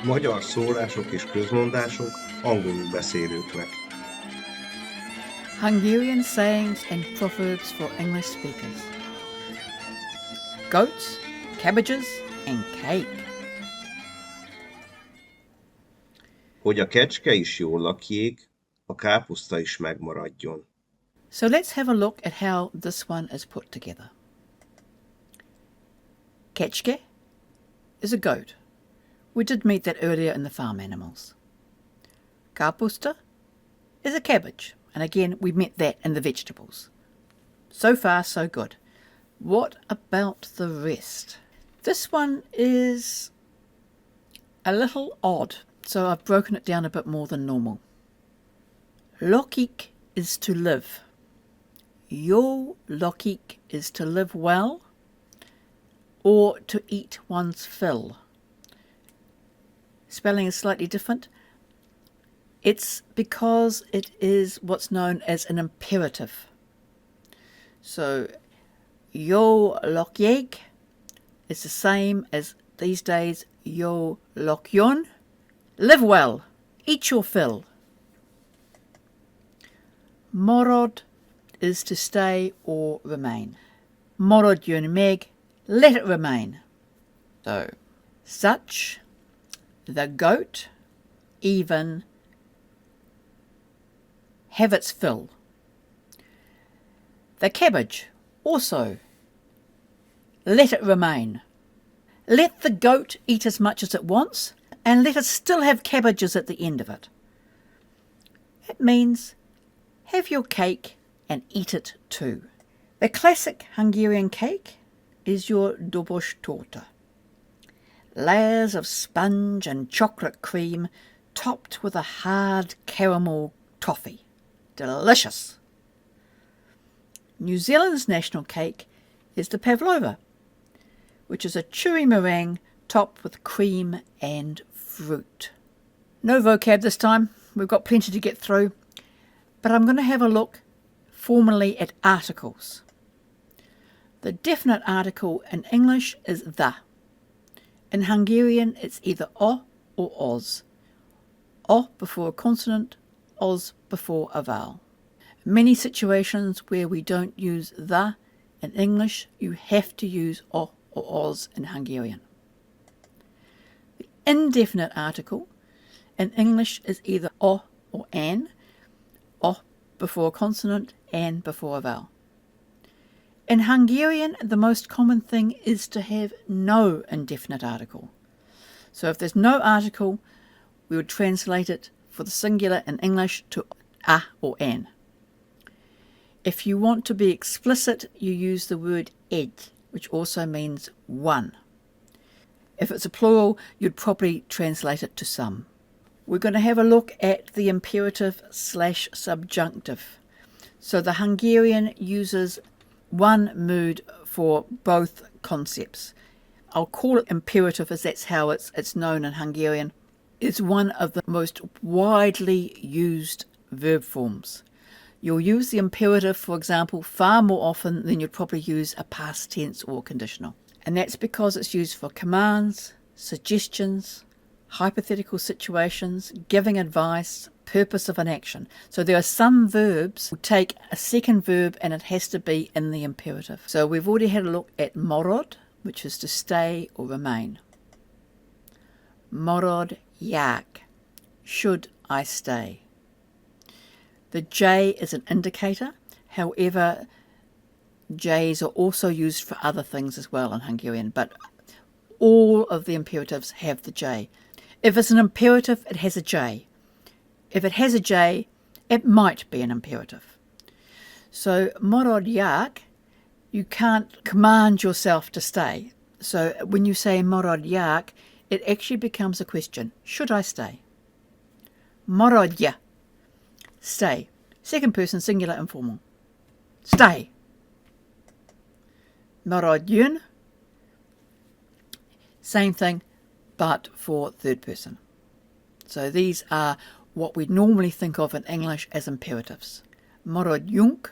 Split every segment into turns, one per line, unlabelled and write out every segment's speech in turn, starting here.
Magyar szólások és közmondások angolul beszélőknek.
Hungarian sayings and proverbs for English speakers. Goats, cabbages and cake.
Hogy a kecske is jól lakjék, a káposzta is megmaradjon.
So let's have a look at how this one is put together. Kecske is a goat. We did meet that earlier in the farm animals. Káposzta is a cabbage, and again we met that in the vegetables. So far, so good. What about the rest? This one is a little odd, so I've broken it down a bit more than normal. Lakjék is to live. Jó lakjék is to live well or to eat one's fill. Spelling is slightly different. It's because it is what's known as an imperative. So, jó lakjék is the same as these days jó lakjon. Live well. Eat your fill. Megmarad is to stay or remain. Megmaradjon meg. Let it remain. So, such, the goat, even, have its fill. The cabbage, also, let it remain. Let the goat eat as much as it wants, and let it still have cabbages at the end of it. It means have your cake and eat it too. The classic Hungarian cake is your dobos torta. Layers of sponge and chocolate cream topped with a hard caramel toffee. Delicious! New Zealand's national cake is the pavlova, which is a chewy meringue topped with cream and fruit. No vocab this time, we've got plenty to get through, but I'm going to have a look formally at articles. The definite article in English is the. In Hungarian, it's either o or oz. O before a consonant, oz before a vowel. Many situations where we don't use the in English, you have to use o or oz in Hungarian. The indefinite article in English is either o or an, o before a consonant, an before a vowel. In Hungarian, the most common thing is to have no indefinite article. So if there's no article, we would translate it for the singular in English to a or an. If you want to be explicit, you use the word egy, which also means one. If it's a plural, you'd probably translate it to some. We're going to have a look at the imperative/subjunctive. So the Hungarian uses one mood for both concepts. I'll call it imperative as that's how it's known in Hungarian. It's one of the most widely used verb forms. You'll use the imperative, for example, far more often than you'd probably use a past tense or conditional. And that's because it's used for commands, suggestions, hypothetical situations, giving advice, purpose of an action. So there are some verbs that take a second verb and it has to be in the imperative. So we've already had a look at megmarad, which is to stay or remain. Megmaradjon, should I stay? The J is an indicator. However, J's are also used for other things as well in Hungarian, but all of the imperatives have the J. If it's an imperative, it has a J. If it has a J, it might be an imperative. So, megmaradjon, you can't command yourself to stay. So, when you say megmaradjon, it actually becomes a question. Should I stay? Megmaradjon. Stay. Second person, singular, informal. Stay. Megmaradjon. Same thing, but for third person. So these are what we normally think of in English as imperatives. Megmaradjunk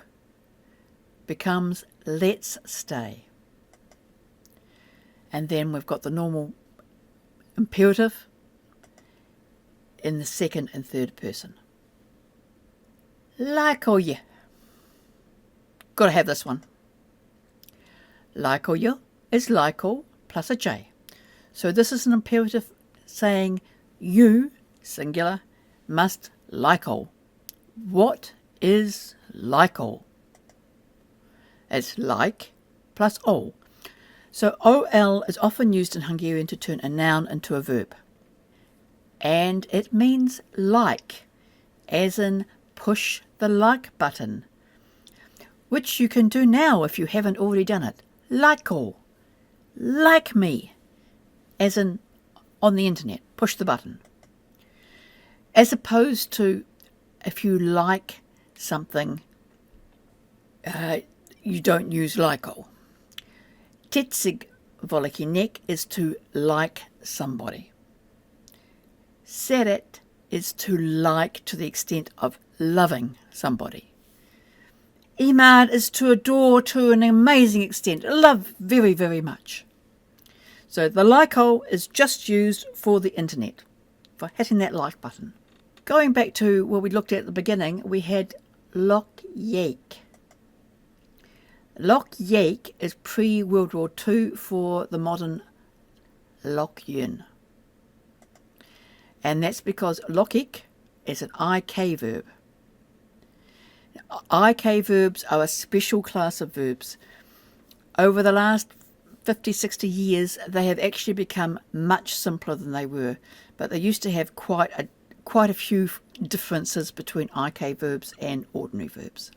becomes let's stay. And then we've got the normal imperative, in the second and third person. Lájkolj. Got to have this one. Lájkolj is Lájkolj plus a J. So this is an imperative saying you, singular, must Lájkolj. What is Lájkolj? It's like plus ol. So ol is often used in Hungarian to turn a noun into a verb. And it means like, as in push the like button, which you can do now if you haven't already done it. Lájkolj. Like me, as in on the internet, push the button. As opposed to if you like something, you don't use Lájkolj. Tetszik valakinek is to like somebody. Szeret is to like to the extent of loving somebody. Imád is to adore to an amazing extent, love very, very much. So the Lájkolj is just used for the internet, for hitting that like button. Going back to what we looked at the beginning, we had Lakjék. Lakjék is pre-World War II for the modern Lakjén. And that's because Lakjék is an IK verb. IK verbs are a special class of verbs. Over the last 50, 60 years, they have actually become much simpler than they were, but they used to have quite a few differences between IK verbs and ordinary verbs.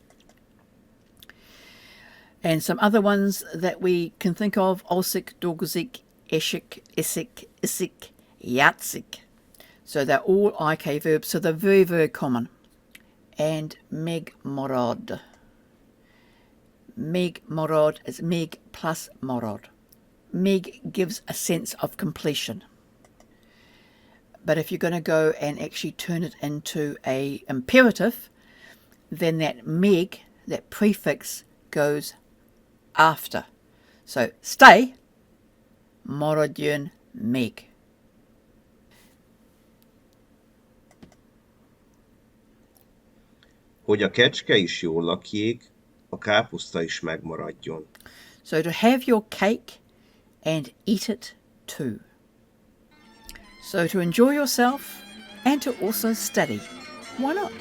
And some other ones that we can think of: olsik, dolgozik, esik, isik, isik, yatsik. So they're all IK verbs, so they're very, very common. And megmarad. Megmarad is meg plus marad. Meg gives a sense of completion. But if you're going to go and actually turn it into a imperative, then that meg, that prefix, goes after. So stay, megmaradjon meg.
Hogy a kecske is jól lakjék, a káposzta is megmaradjon.
So to have your cake and eat it too. So to enjoy yourself and to also study. Why not?